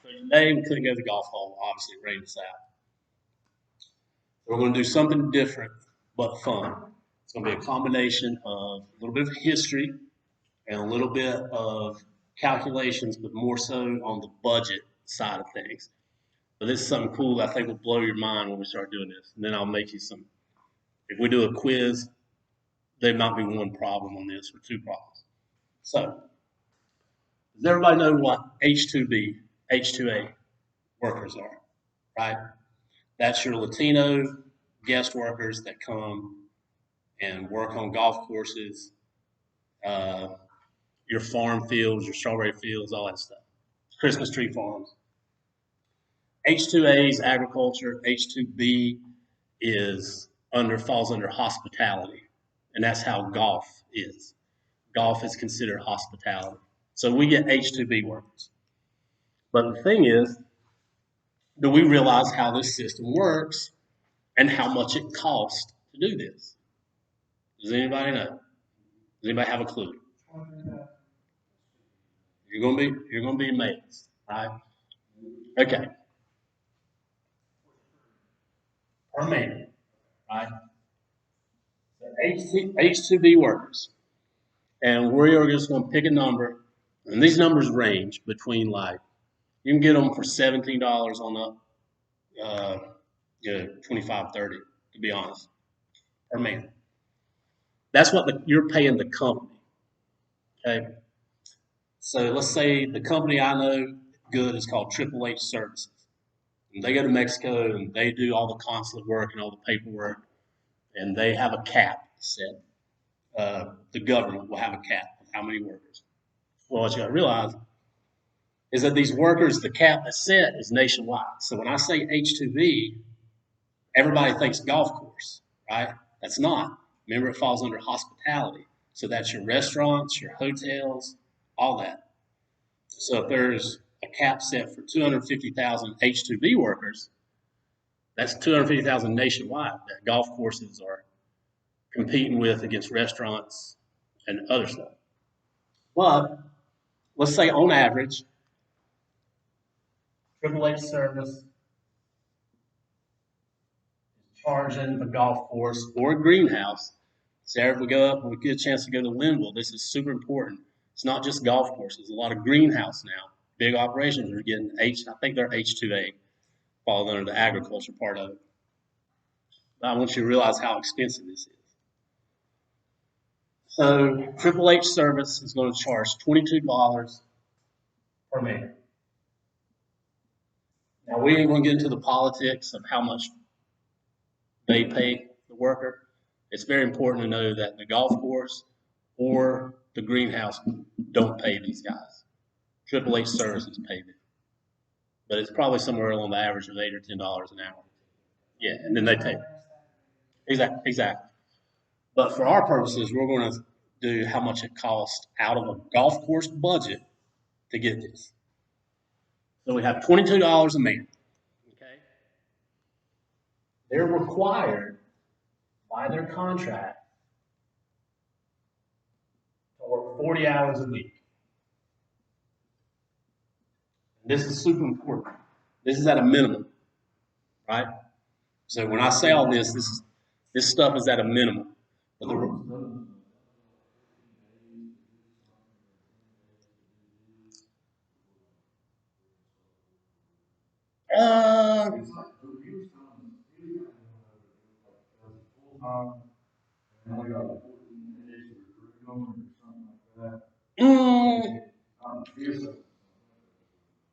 So today we couldn't go to the golf hole. Obviously, it rained us out. We're going to do something different but fun. It's going to be a combination of a little bit of history and a little bit of calculations, but more so on the budget side of things. But this is something cool that I think will blow your mind when we start doing this. And then I'll make you some. If we do a quiz, there might be one problem on this or two problems. So, does everybody know what H2B, H2A workers are? Right? That's your Latino guest workers that come and work on golf courses, your farm fields, your strawberry fields, all that stuff. Christmas tree farms. H2A is agriculture. H2B falls under hospitality, and that's how golf is. Golf is considered hospitality. So we get H2B workers. But the thing is, do we realize how this system works and how much it costs to do this? Does anybody know? Does anybody have a clue? You're gonna be amazed, right? Okay. Per man, right? H2B workers. And we are just gonna pick a number, and these numbers range between you can get them for $17 on up, 25, 30, to be honest, per man. That's what you're paying the company. Okay. So let's say the company I know good is called Triple H Services. And they go to Mexico and they do all the consulate work and all the paperwork, and they have a cap set. The government will have a cap of how many workers. Well, what you got to realize is that these workers, the cap that's set is nationwide. So when I say H2B, everybody thinks golf course, right? That's not. Remember, it falls under hospitality. So that's your restaurants, your hotels, all that. So if there's a cap set for 250,000 H2B workers, that's 250,000 nationwide that golf courses are competing with against restaurants and other stuff. But let's say on average, Triple H service is charging the golf course or a greenhouse. So if we go up and we get a chance to go to Linville, this is super important. It's not just golf courses. A lot of greenhouse now. Big operations are getting I think they're H2A, fall under the agriculture part of it. But I want you to realize how expensive this is. So Triple H service is going to charge $22 per man. Now we ain't going to get into the politics of how much they pay the worker. It's very important to know that the golf course or the greenhouse don't pay these guys. Triple H services pay them. But it's probably somewhere along the average of $8 or $10 an hour. Yeah, and then they pay. Exactly. But for our purposes, we're going to do how much it costs out of a golf course budget to get this. So we have $22 a man. Okay. They're required by their contract to work 40 hours a week. And this is super important. This is at a minimum, right? So when I say all this stuff is at a minimum. But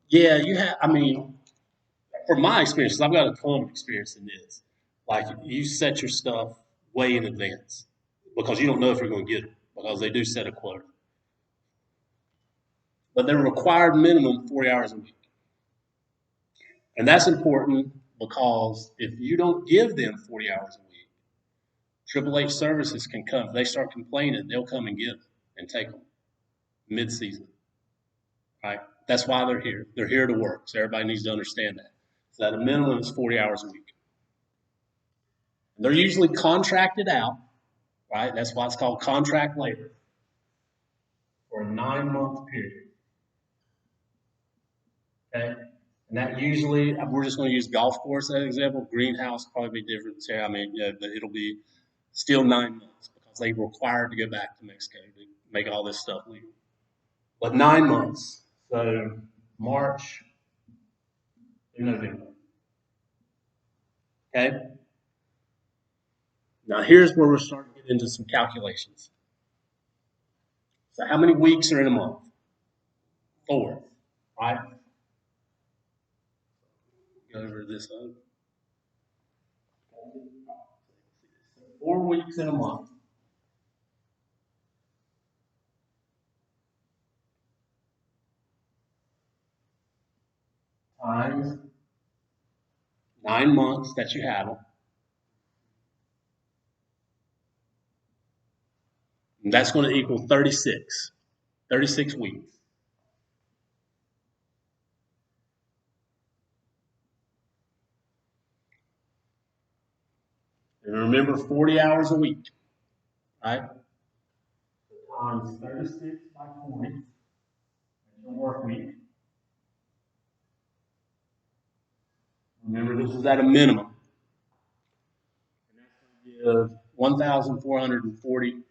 yeah, you have. I mean, from my experience, I've got a ton of experience in this. Like you set your stuff way in advance because you don't know if you're going to get it because they do set a quota. But they're required minimum 40 hours a week. And that's important because if you don't give them 40 hours a week, Triple H services can come. If they start complaining, they'll come and get them and take them mid-season. Right? That's why they're here. They're here to work. So everybody needs to understand that. So at a minimum, it's 40 hours a week. They're usually contracted out, right? That's why it's called contract labor for a 9-month period. Okay? And that usually, we're just going to use golf course as an example. Greenhouse probably be different. So, I mean, but it'll be still 9 months because they required to go back to Mexico to make all this stuff legal. But 9 months. So March through November. Okay. Now here's where we're starting to get into some calculations. So how many weeks are in a month? 4, right? Go over this up. 4 weeks in a month. Times 9 months that you have them. And that's going to equal 36. 36 weeks. And remember, 40 hours a week, right? Times 36 by 40. That's your work week. Remember, this is at a minimum. And that's going to give 1,440 pounds.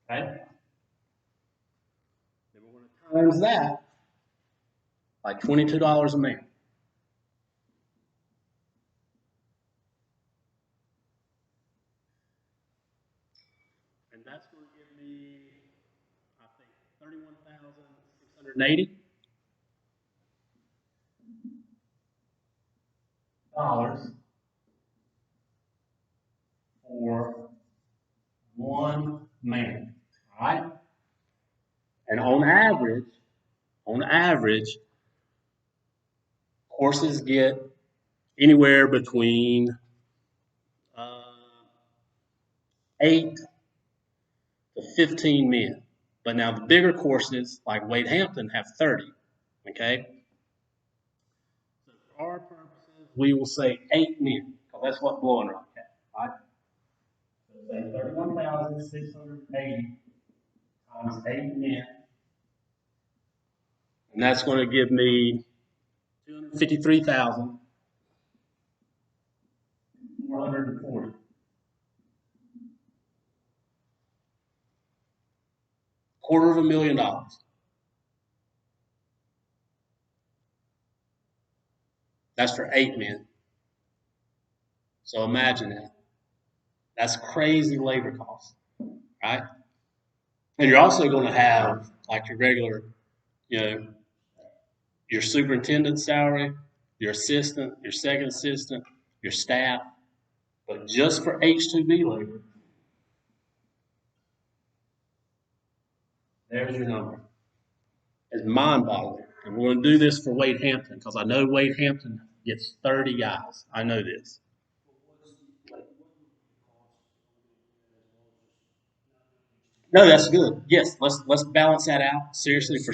Okay? Then we're going to times that by $22 a man. And that's going to give me, I think, $31,680 for one man. All right? And on average, horses get anywhere between 8 to 15 men. But now the bigger courses, like Wade Hampton, have 30. Okay? So for our purposes, we will say 8 men, because that's what Blowing Rock had. Right? So say 31,680 times 8 men. And that's going to give me 253,440. $250,000. That's for 8 men. So imagine that. That's crazy labor costs, right? And you're also going to have like your regular, you know, your superintendent salary, your assistant, your second assistant, your staff. But just for H2B labor, there's your number. It's mind-boggling. And we're going to do this for Wade Hampton because I know Wade Hampton gets 30 guys. I know this. No, that's good. Yes, let's balance that out seriously for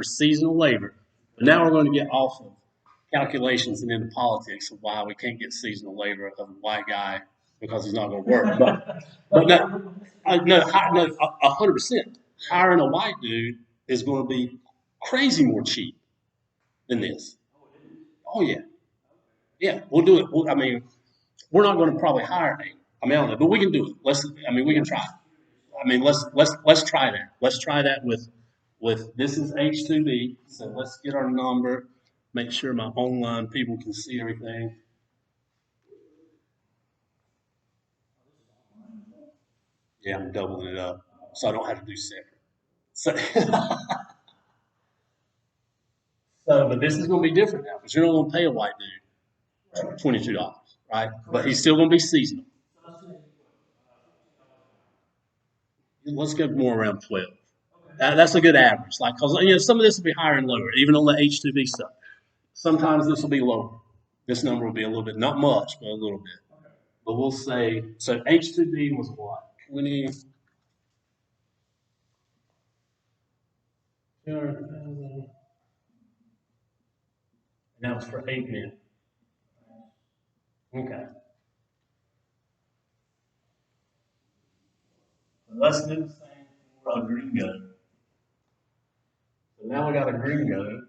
seasonal labor. But now we're going to get off of calculations and into politics of why we can't get seasonal labor of a white guy because he's not going to work. But no, no, 100%. Hiring a white dude is going to be crazy more cheap than this. Oh yeah, yeah. We'll do it. I mean, we're not going to probably hire eight. I mean, I don't know, but we can do it. We can try. I mean, let's try that. Let's try that with this is H2B. So let's get our number. Make sure my online people can see everything. Yeah, I'm doubling it up, so I don't have to do separate. So, but this is going to be different now because you're not going to pay a white dude $22, right? But he's still going to be seasonal. Let's go more around 12. That's a good average. Like, cause some of this will be higher and lower, even on the H2B stuff. Sometimes this will be lower. This number will be a little bit, not much, but a little bit. But we'll say, so H2B was what? 20, 200,000. And that was for 8 men. Okay. So let's do the same a gringo. So now we got a gringo.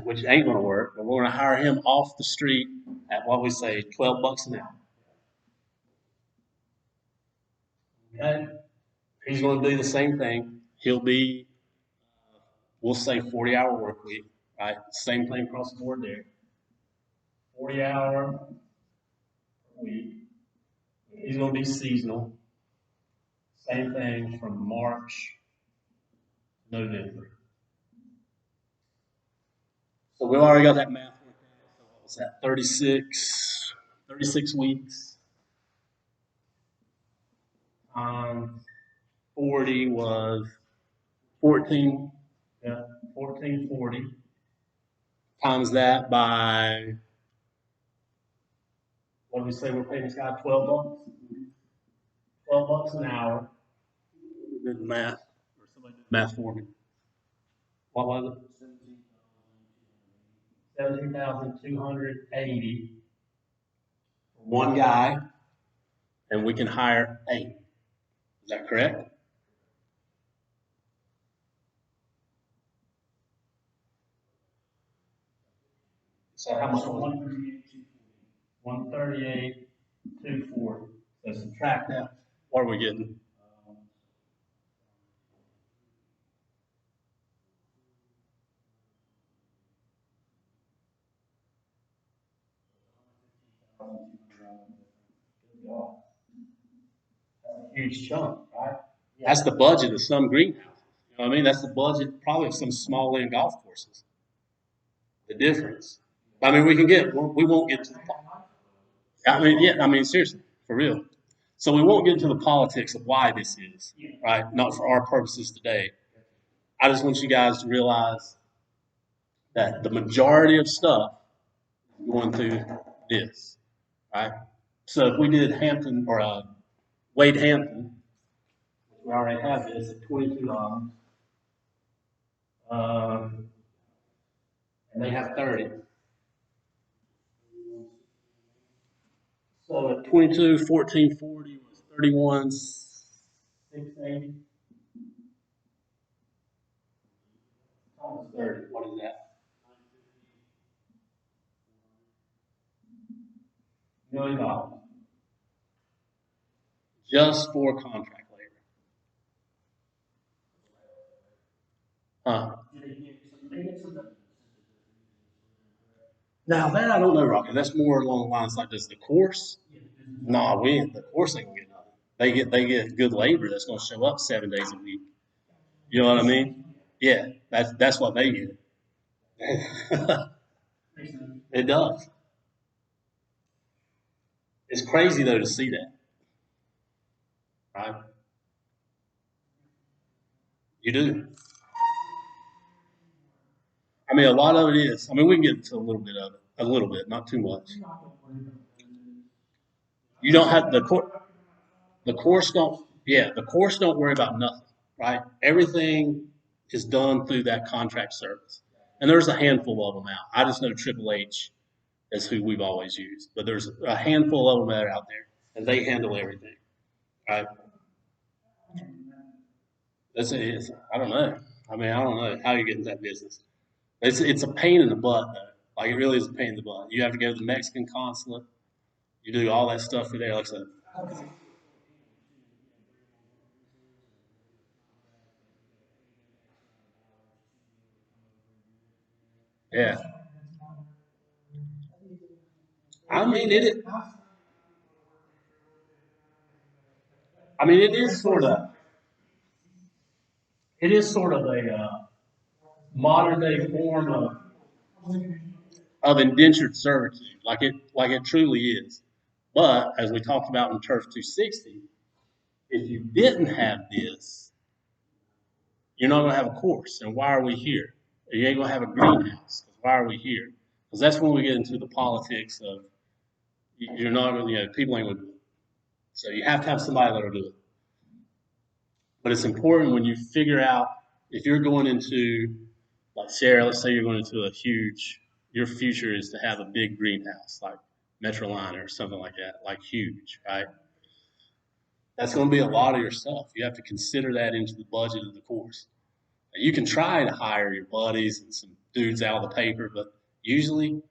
Which ain't gonna work, but we're gonna hire him off the street at what we say, $12 an hour. Okay? He's gonna do the same thing. He'll be, we'll say 40-hour work week, right? Same thing across the board there. 40-hour week. He's gonna be seasonal. Same thing from March to November. So we've already got that math worked out. So what was that? 36 weeks. 40 was 14, yeah, 1440. Times that by, what do we say we're paying this guy? $12? $12 an hour. Did the math, or somebody did the math for me. What was it? 17,280 for one guy, and we can hire 8. Is that correct? So how much? 138, 240. So subtract that. What are we getting? Huge chunk, right? That's the budget of some greenhouses. You know what I mean? That's the budget probably of some small end golf courses. The difference. I mean, we won't get to the. I mean, yeah, I mean, seriously, for real. So we won't get into the politics of why this is, right? Not for our purposes today. I just want you guys to realize that the majority of stuff is going through this, right? So if we did Hampton or Wade Hampton, we already have this at $22, and they have 30. So at 22, 1440 was 31, 680. Times 30, what is that? $1 million. Just for contract labor. Huh? Now that I don't know, Rocky. That's more along the lines like does the course? Nah, the course ain't gonna get nothing. They get good labor that's gonna show up 7 days a week. You know what I mean? Yeah, that's what they get. It does. It's crazy though to see that, right? You do. I mean, a lot of it is. I mean, we can get into a little bit of it, a little bit, not too much. You don't have the course don't. Yeah, the course don't worry about nothing, right? Everything is done through that contract service, and there's a handful of them out. I just know Triple H is who we've always used, but there's a handful of them that are out there, and they handle everything, right? That's it. I don't know. I mean, I don't know how you get into that business. It's a pain in the butt though. Like it really is a pain in the butt. You have to go to the Mexican consulate. You do all that stuff for there. Like I said, yeah. I mean it. I mean it is sort of. It is sort of a modern day form of indentured servitude, like it truly is. But as we talked about in Turf 260, if you didn't have this, you're not going to have a course. And why are we here? You ain't going to have a greenhouse. Why are we here? Because that's when we get into the politics of you're not going to, people ain't going to do it. So you have to have somebody that'll do it. But it's important when you figure out if you're going into, like Sarah, let's say you're going into your future is to have a big greenhouse like Metroliner or something like that, like huge, right? That's going to be a lot of your stuff. You have to consider that into the budget of the course. You can try to hire your buddies and some dudes out of the paper, but usually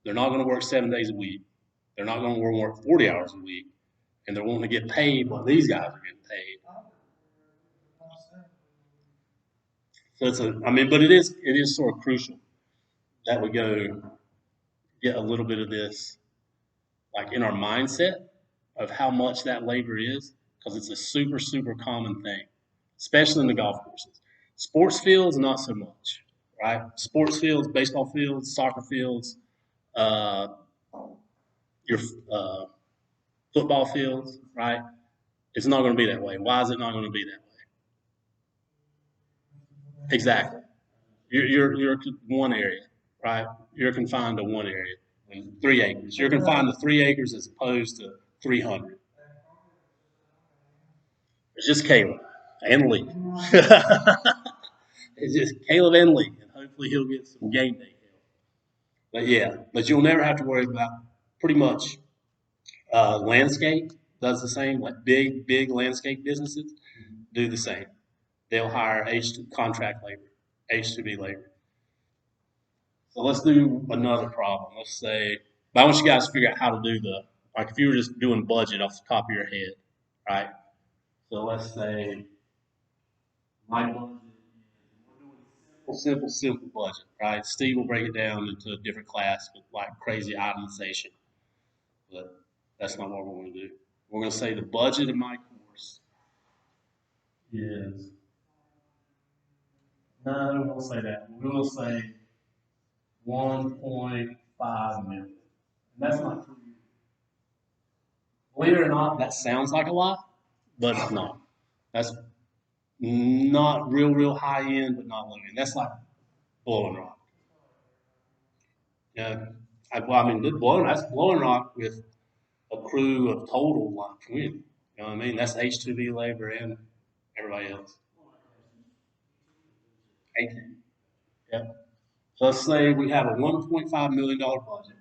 they're not going to work 7 days a week. They're not going to work 40 hours a week, and they're wanting to get paid what these guys are getting paid. So but it is sort of crucial that we go get a little bit of this, like in our mindset of how much that labor is, because it's a super, super common thing, especially in the golf courses. Sports fields, not so much, right? Sports fields, baseball fields, soccer fields, uh, your football fields, right? It's not going to be that way. Why is it not going to be that way? Exactly. You're one area, right? You're confined to one area, and 3 acres. You're confined to 3 acres as opposed to 300. It's just Caleb and Lee. It's just Caleb and Lee, and hopefully he'll get some game day help. But yeah, but you'll never have to worry about pretty much landscape does the same. Like big landscape businesses do the same. They'll hire contract labor, H2B labor. So let's do another problem. Let's say, but I want you guys to figure out how to do like if you were just doing budget off the top of your head, right? So let's say my budget is simple budget, right? Steve will break it down into a different class with like crazy itemization, but that's not what we're going to do. We're going to say the budget of my course is, no, we'll say that. We will say 1.5 million. And that's not true. Believe it or not, that sounds like a lot, but it's not. That's not real high end, but not low end. That's like blowing rock. Yeah, I mean, that's blowing rock with a crew of total like 20. You know what I mean? That's H2B labor and everybody else. 18. Yep. So let's say we have a $1.5 million budget,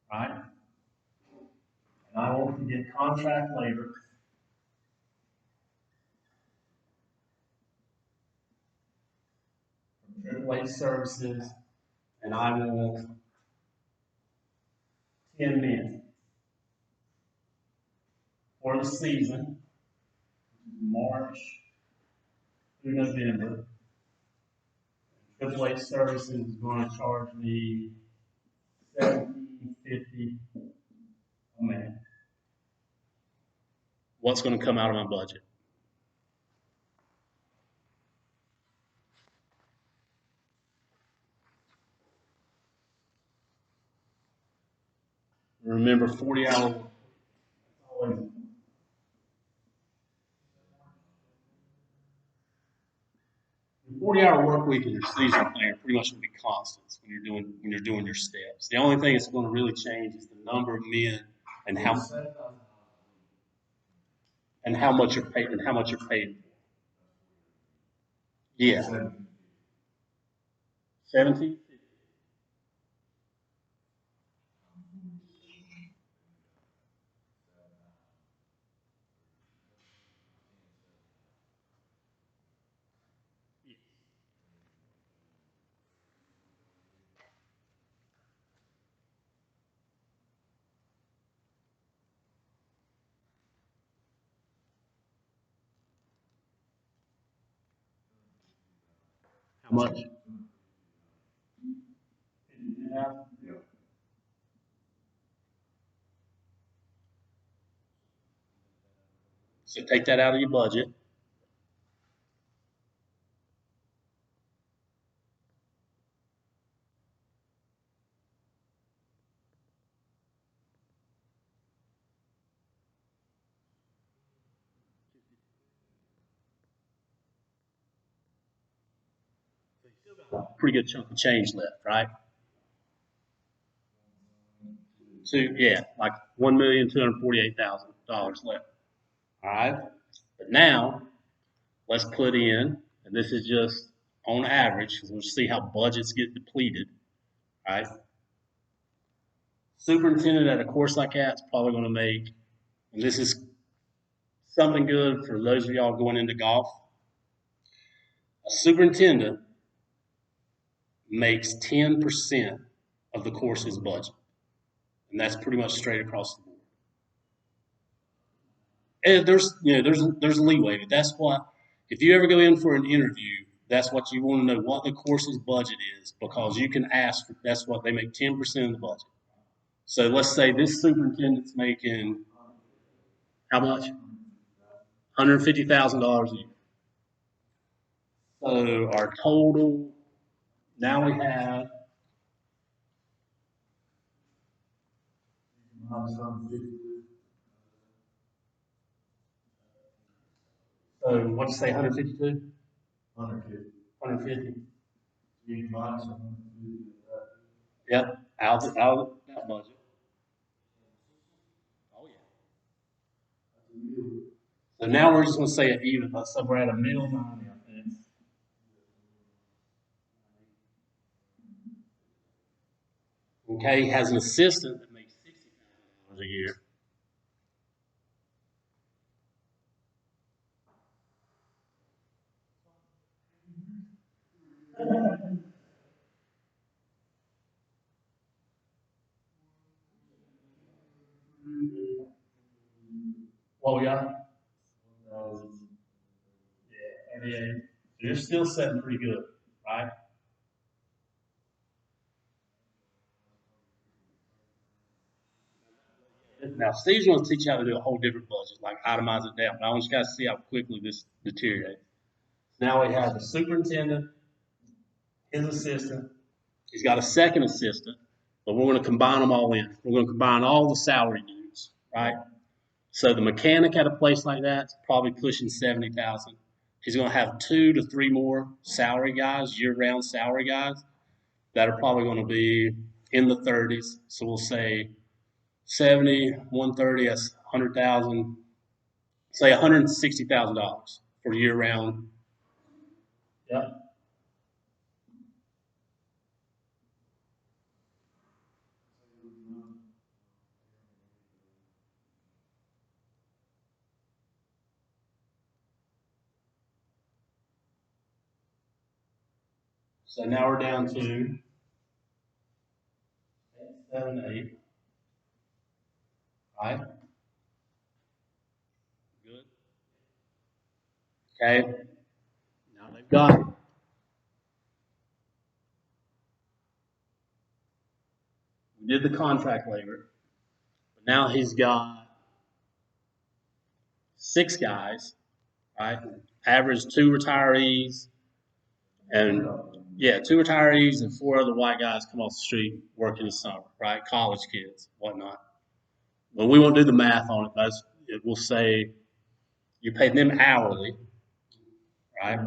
right? And I want to get contract labor from AAA services, and I want 10 men for the season, March through November. AAA services is going to charge me $17.50 a man. What's going to come out of my budget? Remember, 40-hour. 40-hour work week and your season plan are pretty much going to be constants when you're doing your steps. The only thing that's going to really change is the number of men and how much you're paid and how much you're paid. Yeah, 17. How much? So take that out of your budget. Pretty good chunk of change left, right? Like $1,248,000 left. All right. But now let's put in, and this is just on average, because we'll see how budgets get depleted. All right. Superintendent at a course like that is probably going to make, and this is something good for those of y'all going into golf. A superintendent makes 10% of the course's budget, and that's pretty much straight across the board. And there's leeway, but that's what, if you ever go in for an interview, that's what you want to know, what the course's budget is, because you can ask for, that's what they make 10% of the budget. So let's say this superintendent's making how much? $150,000 a year. So our total, now we have, so what'd you say, 152? 150. Yep, out of that budget. Oh yeah. So now we're just gonna say it even, let's say we're at a middle 90, I think. Okay, he has an assistant that makes $60,000 a year. What we got? Yeah, 88. You're still setting pretty good, right? Now, Steve's going to teach you how to do a whole different budget, like itemize it down. But I want you guys to see how quickly this deteriorates. Now we have the superintendent, his assistant. He's got a second assistant, but we're going to combine them all in. We're going to combine all the salary dues, right? So the mechanic at a place like that's probably pushing 70,000. He's going to have 2 to 3 more salary guys, year-round salary guys, that are probably going to be in the 30s. So we'll say 70, 130, that's 100,000. Say $160,000 for year-round. Yep. So now we're down to 7, 8. Right? Good. Okay. Now they've got, we did the contract labor, but now he's got 6 guys, right? Average 2 retirees, and yeah, 2 retirees and 4 other white guys come off the street working the summer, right? College kids, whatnot. But we won't do the math on it, but we'll say you pay them hourly, right?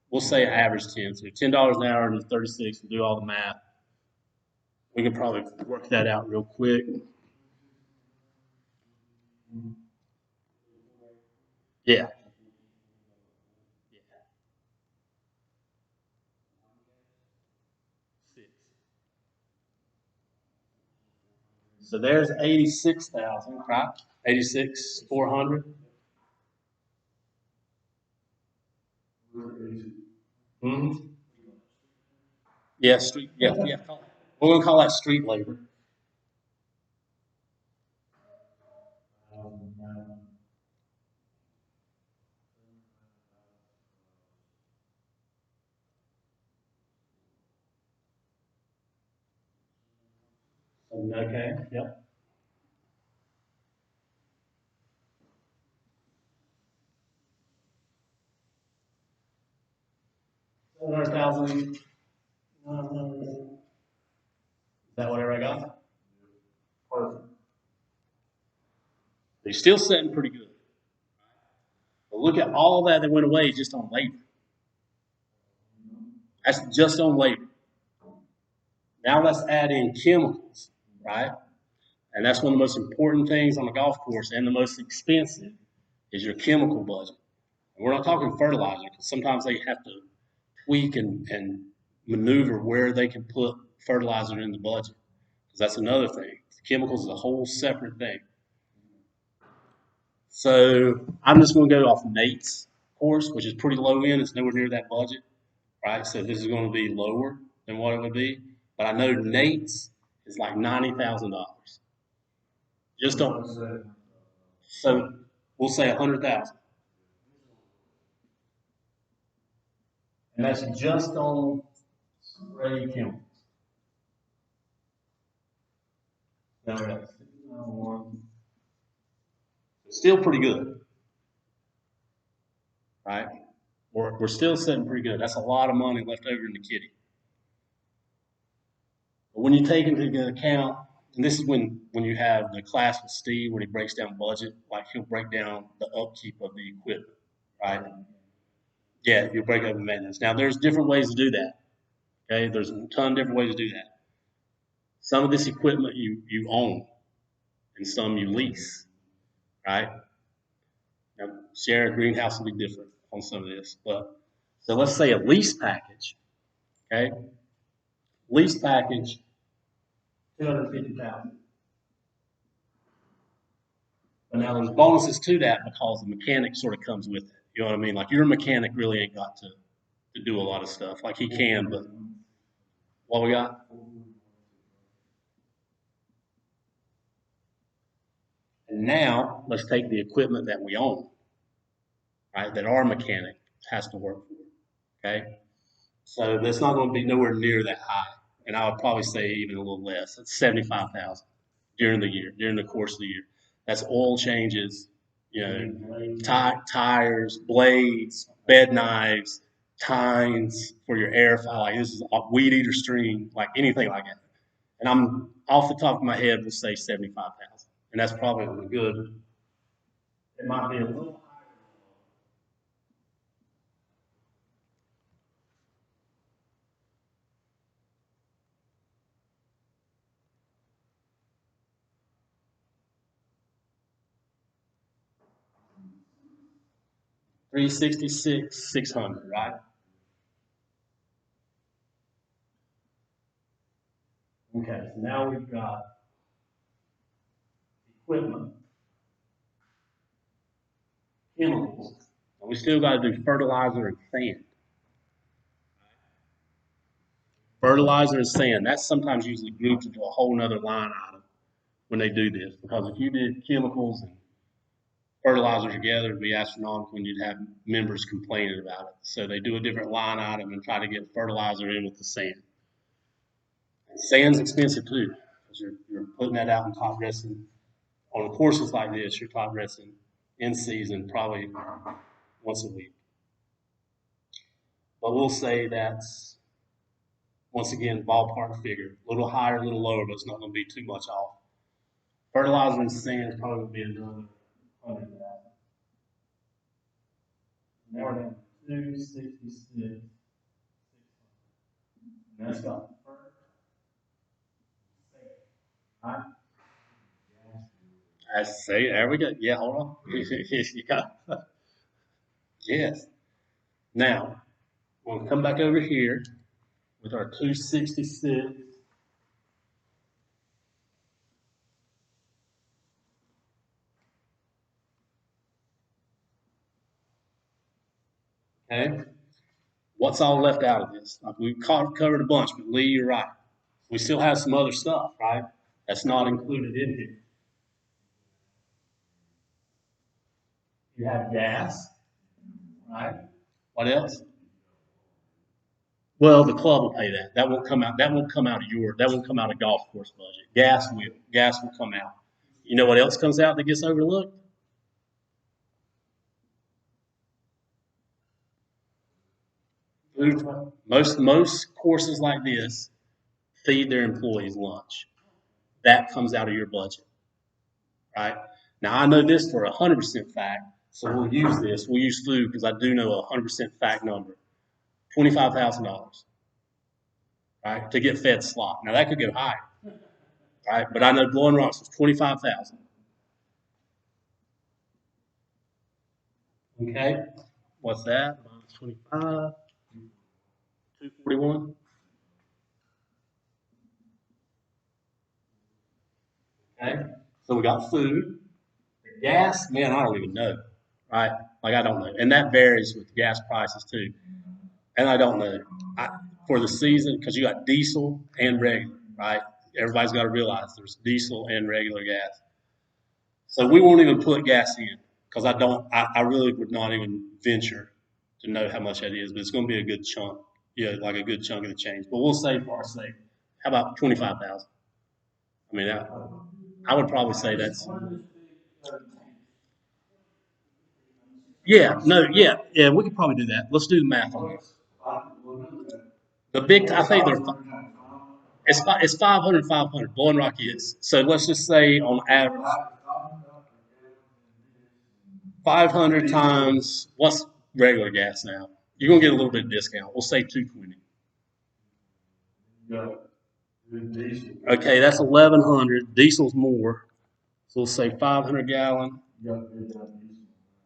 We'll say average 10, so $10 an hour and 36, and do all the math. We can probably work that out real quick. Yeah. So there's 86,000, right? 86,400. Mm-hmm. Yeah, street. Yeah, yeah. We're gonna call that street labor. Okay. Yep. 700,000. Is that whatever I got? Perfect. They're still sitting pretty good. But look at all that went away just on labor. That's just on labor. Now let's add in chemicals, right? And that's one of the most important things on a golf course, and the most expensive is your chemical budget. And we're not talking fertilizer, because sometimes they have to tweak and maneuver where they can put fertilizer in the budget. because that's another thing. Chemicals is a whole separate thing. So I'm just going to go off Nate's course, which is pretty low end. It's nowhere near that budget, right? So this is going to be lower than what it would be. But I know Nate's is like $90,000. Just on, so we'll say 100,000, and that's just on spray chemicals. Now we're at 691. Still pretty good, right? We're still sitting pretty good. That's a lot of money left over in the kitty. But when you take into account, and this is when you have the class with Steve, when he breaks down budget, like he'll break down the upkeep of the equipment, right? Yeah, you'll break up the maintenance. Now, there's different ways to do that. Okay, there's a ton of different ways to do that. Some of this equipment you own, and some you lease, right? Now, share a greenhouse will be different on some of this, but so let's say a lease package. Okay, lease package, 250,000. But now there's bonuses to that because the mechanic sort of comes with it. You know what I mean? Like your mechanic really ain't got to do a lot of stuff. Like he can, but what we got? And now let's take the equipment that we own, right? That our mechanic has to work for. Okay. So that's not going to be nowhere near that high. And I would probably say even a little less. It's 75,000 during the year, during the course of the year. That's oil changes, you know, tires, blades, bed knives, tines for your air file. Like this is a weed eater string, like anything like that. And I'm off the top of my head, we'll say 75,000. And that's probably a good. It might be a little 366, 600, right? Okay, so now we've got equipment, chemicals, and we still got to do fertilizer and sand. Fertilizer and sand, that's sometimes usually grouped into a whole nother line item when they do this, because if you did chemicals and fertilizer together, it'd be astronomical and you'd have members complaining about it. So they do a different line item and try to get fertilizer in with the sand. Sand's expensive too, because you're putting that out in top dressing. On courses like this, you're top dressing in season probably once a week. But we'll say that's, once again, ballpark figure. A little higher, a little lower, but it's not going to be too much off. Fertilizer and sand is probably going to be another 100,000. Now we're down to 266. And that's got right? I say, there we go. Yeah, hold on. Yeah. Yes. Now, we'll come back over here with our 266. Okay. What's all left out of this? Like we've covered a bunch, but Lee, you're right. We still have some other stuff, right? That's not included in here. You have gas, right? What else? Well, the club will pay that. That won't come out. That won't come out of your. That won't come out of golf course budget. Gas will. Gas will come out. You know what else comes out that gets overlooked? Food. Most courses like this feed their employees lunch. That comes out of your budget, right? Now I know this for 100% fact, so we'll use this. We'll use food because I do know a 100% fact number. $25,000, right, to get fed slop. Now that could go higher, right? But I know Blowing Rocks is 25,000. Okay, what's that? Minus 25, 241. Okay, so we got food. The gas, man, I don't even know, right? Like I don't know, and that varies with gas prices too. And I don't know for the season because you got diesel and regular, right? Everybody's got to realize there's diesel and regular gas. So we won't even put gas in because I don't. I really would not even venture to know how much that is, but it's going to be a good chunk. Yeah, like a good chunk of the change. But we'll say for our sake, how about 25,000? I mean, I would probably say that's. Yeah, no, yeah. We could probably do that. Let's do the math on this. The big, I think it's 500, 500. Blowing Rock is. So let's just say on average, 500 times what's regular gas now? You're gonna get a little bit of discount. We'll say 220. Okay, that's 1100. Diesel's more, so we'll say 500 gallon.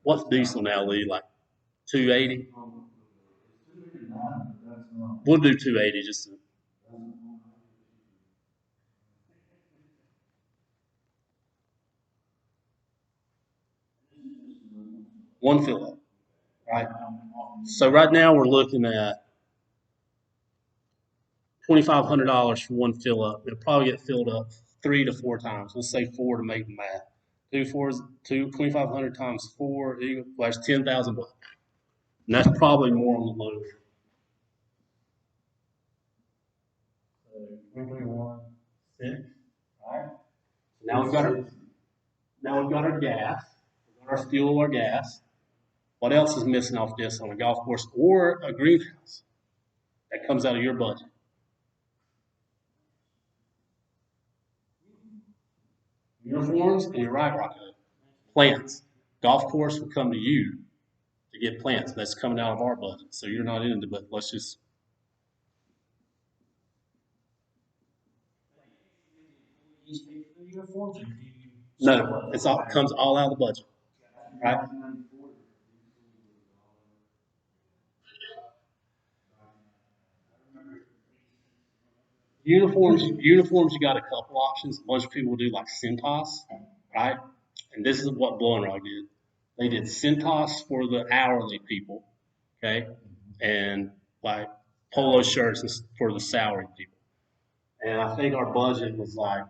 What's diesel now, Lee? Like 280? We'll do 280 just to, one fill up, right? So right now we're looking at $2,500 for one fill up. It'll probably get filled up 3 to 4 times. We'll say four to make the math. Two fours, 2,500 times four, well, that's 10,000 bucks. And that's probably more on the low. So 2021, 6, right? Now we've got our gas, we've got our fuel, our gas. What else is missing off this on a golf course or a greenhouse? That comes out of your budget. Uniforms, and you're right, Rocco. Plants. Golf course will come to you to get plants. That's coming out of our budget. So you're not in it, but let's just. No, it's all comes all out of the budget, right? Uniforms, you got a couple options. A bunch of people do like Centos, right? And this is what Blowing Rock did. They did Centos for the hourly people, okay, and like polo shirts for the salary people. And I think our budget was like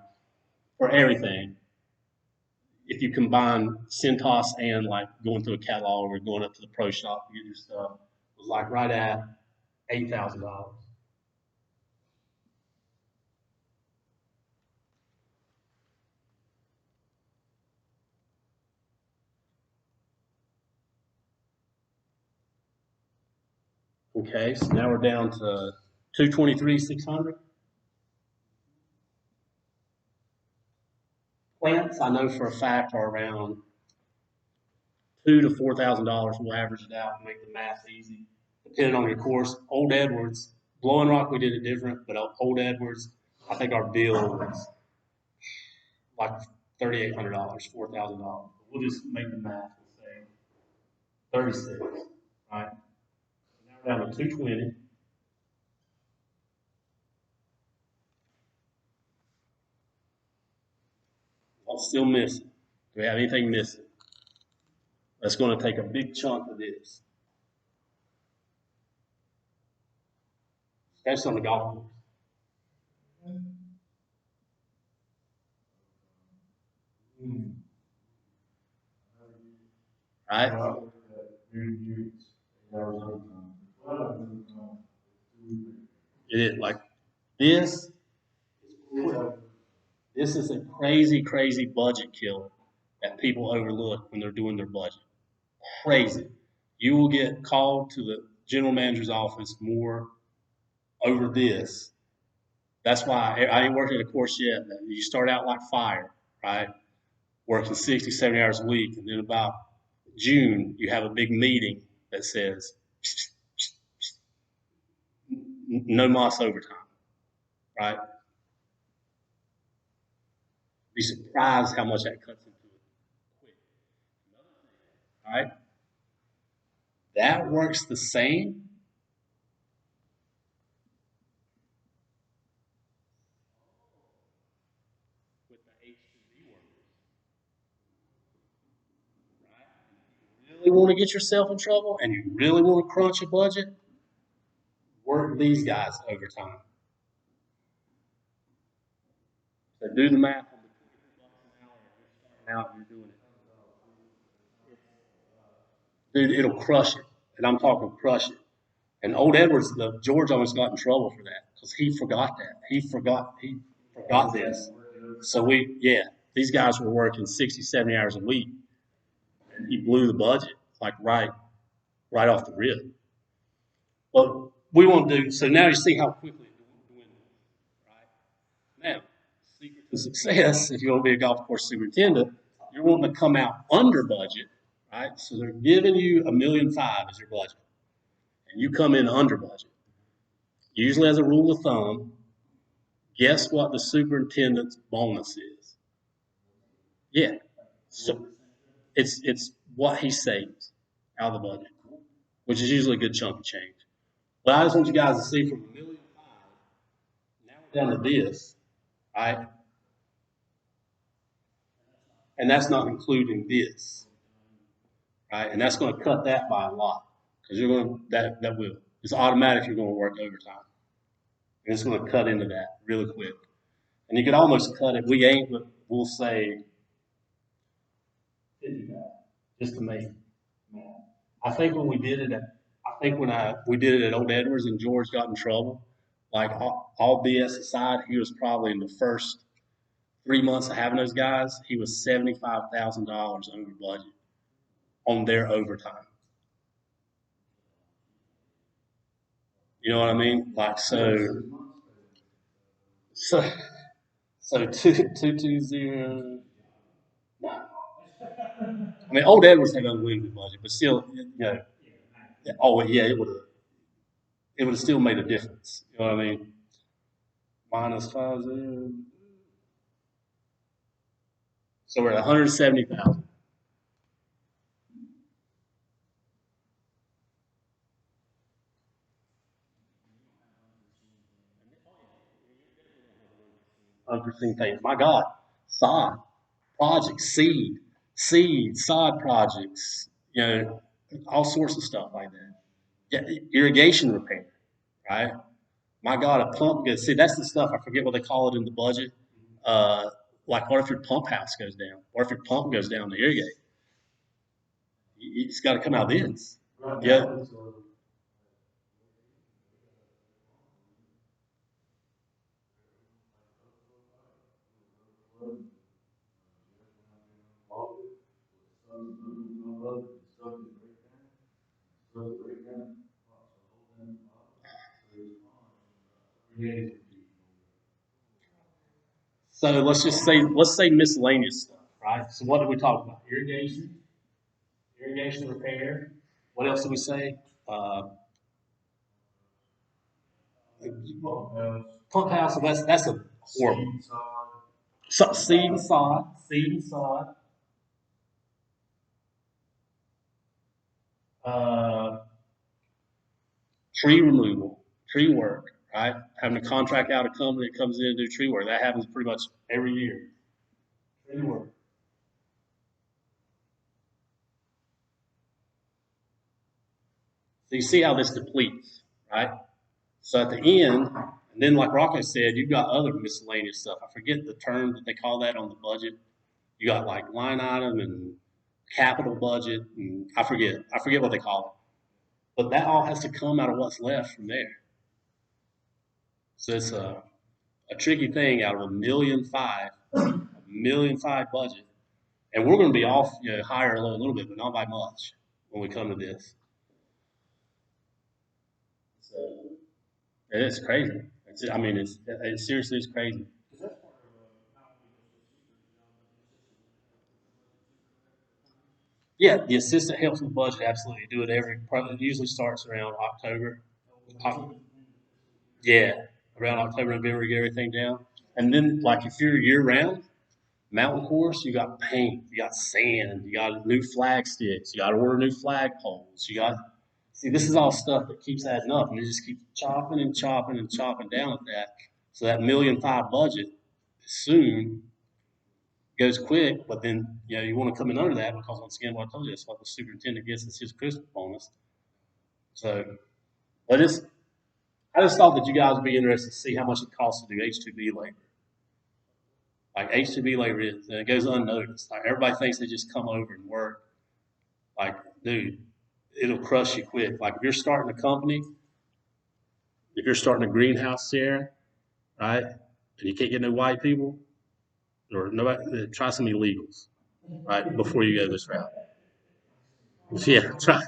for everything. If you combine Centos and like going through a catalog or going up to the pro shop to get your stuff, it was like right at $8,000. Okay, so now we're down to 223, 600. Plants, I know for a fact, are around $2,000 to $4,000. We'll average it out and make the math easy, depending on your course. Old Edwards, Blowing Rock, we did it different, but Old Edwards, I think our bill was like $3,800, $4,000. We'll just make the math. We'll say 36, right? Now we're down to 220. What's still missing? Do we have anything missing? That's going to take a big chunk of this, especially on the golf course. Right? It is like this. This is a crazy, crazy budget killer that people overlook when they're doing their budget. Crazy. You will get called to the general manager's office more over this. That's why I ain't worked at a course yet. You start out like fire, right? Working 60, 70 hours a week. And then about June, you have a big meeting that says, no moss overtime, right? Be surprised how much that cuts into it quick. Right? That works the same with the H2B really want to get yourself in trouble and you really want to crunch a budget, work these guys overtime. So do the math on the $22 an hour if you're starting out and you're doing it. Dude, it'll crush it. And I'm talking crush it. And old Edwards, George almost got in trouble for that because he forgot that. He forgot this. So these guys were working 60, 70 hours a week. And he blew the budget, like right off the rip. But we won't do, so now you see how quickly it dwindles, right? Now, secret to success, if you want to be a golf course superintendent, you're wanting to come out under budget, right? So they're giving you $1.5 million as your budget, and you come in under budget. Usually, as a rule of thumb, guess what the superintendent's bonus is? Yeah, so it's what he saves out of the budget, which is usually a good chunk of change. But I just want you guys to see from $1.5 million, now we're down to this, right? And that's not including this, right? And that's going to cut that by a lot because you're going to that will. It's automatic. You're going to work overtime, and it's going to cut into that really quick. And you could almost cut it. We ain't, but we'll say 50 just to make it. I think when we did it, we did it at Old Edwards and George got in trouble. Like all BS aside, he was probably in the first 3 months of having those guys, he was $75,000 over budget on their overtime. You know what I mean? Like so so 220. I mean, Old Edwards had unlimited budget, but still, oh yeah, it would have still made a difference. You know what I mean? Minus 5 0. So we're at 170,000. Unforeseen things. My God, sod projects, sod projects. All sorts of stuff like that. Yeah, irrigation repair, right? My God, a pump gets, see, that's the stuff, I forget what they call it in the budget. Uh, like, what if your pump house goes down? Or if your pump goes down to irrigate? It's got to come out of this. Yeah. So let's say miscellaneous stuff, right? So what did we talk about? Irrigation repair. What else did we say? Uh, Pump house. So that's a horrible. Seed and sod. Uh, Tree removal, tree work, right? Having to contract out a company that comes in and do tree work. That happens pretty much every year. Tree work. So you see how this depletes, right? So at the end, and then like Rocco said, you've got other miscellaneous stuff. I forget the term that they call that on the budget. You got like line item and capital budget, and I forget what they call it. But that all has to come out of what's left from there. So it's a tricky thing out of $1.5 million budget. And we're going to be off, higher a little bit, but not by much when we come to this. So it's crazy. I mean, it's seriously it's crazy. Yeah, the assistant helps with budget. Absolutely, do it Probably usually starts around October. Yeah, around October, November, to get everything down. And then, like, if you're year round, mountain course, you got paint, you got sand, you got new flag sticks, you got to order new flag poles, you got see this is all stuff that keeps adding up, and it just keeps chopping and chopping and chopping down at that. So that $1.5 million budget soon goes quick, but then you want to come in under that because once again, what I told you, it's what the superintendent gets is his Christmas bonus. So, but I just thought that you guys would be interested to see how much it costs to do H2B labor. Like H2B labor is, and it goes unnoticed. Like everybody thinks they just come over and work. Like, dude, it'll crush you quick. Like if you're starting a company, if you're starting a greenhouse there, right, and you can't get no white people or nobody, try some illegals, right, before you go this route. Yeah, try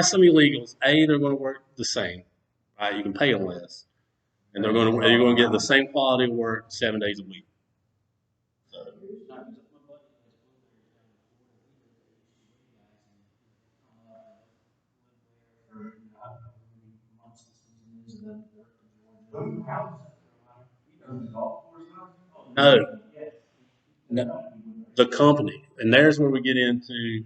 some illegals. They're going to work the same, right? You can pay them less, and you're going to get the same quality of work 7 days a week. So, no, no, the company, and there's where we get into.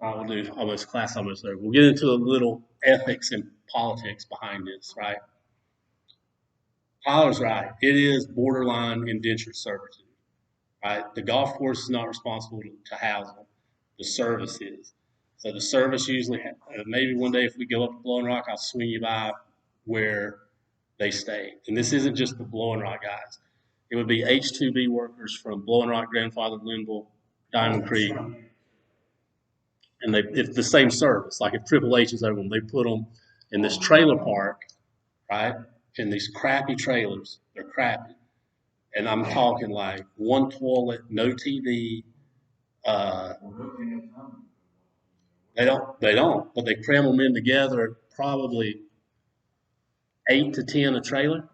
We'll do almost class almost over. We'll get into a little ethics and politics behind this, right? Tyler's right. It is borderline indentured servitude, right? The golf course is not responsible to house them. The service is. So the service usually, maybe one day if we go up to Blowing Rock, I'll swing you by where they stay. And this isn't just the Blowing Rock guys. It would be H2B workers from Blowing Rock, Grandfather, Linville, Diamond Creek, and it's the same service. Like if Triple H is over them, they put them in this trailer park, right? In these crappy trailers. They're crappy, and I'm talking like one toilet, no TV. Uh, they don't, but they cram them in together, probably 8 to 10 a trailer,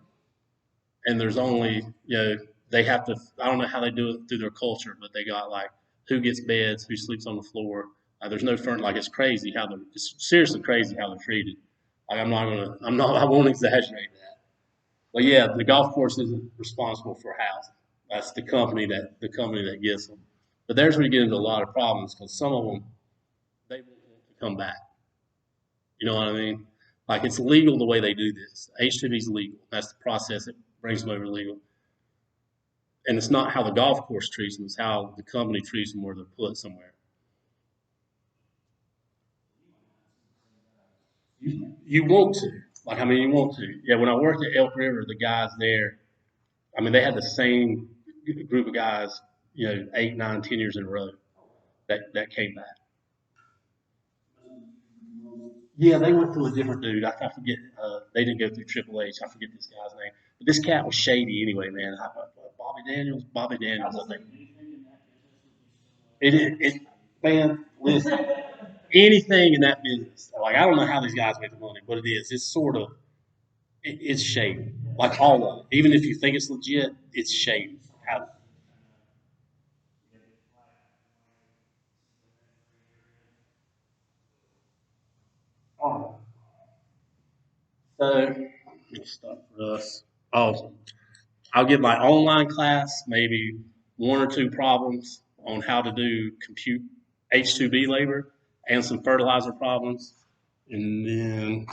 and there's only they have to. I don't know how they do it through their culture, but they got like who gets beds, who sleeps on the floor. There's no furniture. Like it's crazy how they're. It's seriously crazy how they're treated. Like I'm not gonna. I'm not. I won't exaggerate that. But yeah, the golf course isn't responsible for housing. That's the company that gets them. But there's where you get into a lot of problems because some of them they won't want to come back. You know what I mean? Like it's legal the way they do this. H2B is legal. That's the process that brings them over legal. And it's not how the golf course treats them; it's how the company treats them where they're put somewhere. You want to, like, I mean, you want to. Yeah, when I worked at Elk River, the guys there, I mean, they had the same group of guys, 8, 9, 10 years in a row that came back. Yeah, they went through a different dude. I forget. They didn't go through Triple H. I forget this guy's name. But this cat was shady anyway, man. Bobby Daniels, I think. It man, listen, anything in that business. Like I don't know how these guys make the money, but it is. It's sort of it's shady. Like all of it. Even if you think it's legit, it's shady. How, oh, so stuff for us. Oh, I'll give my online class maybe one or two problems on how to do compute H2B labor and some fertilizer problems, and then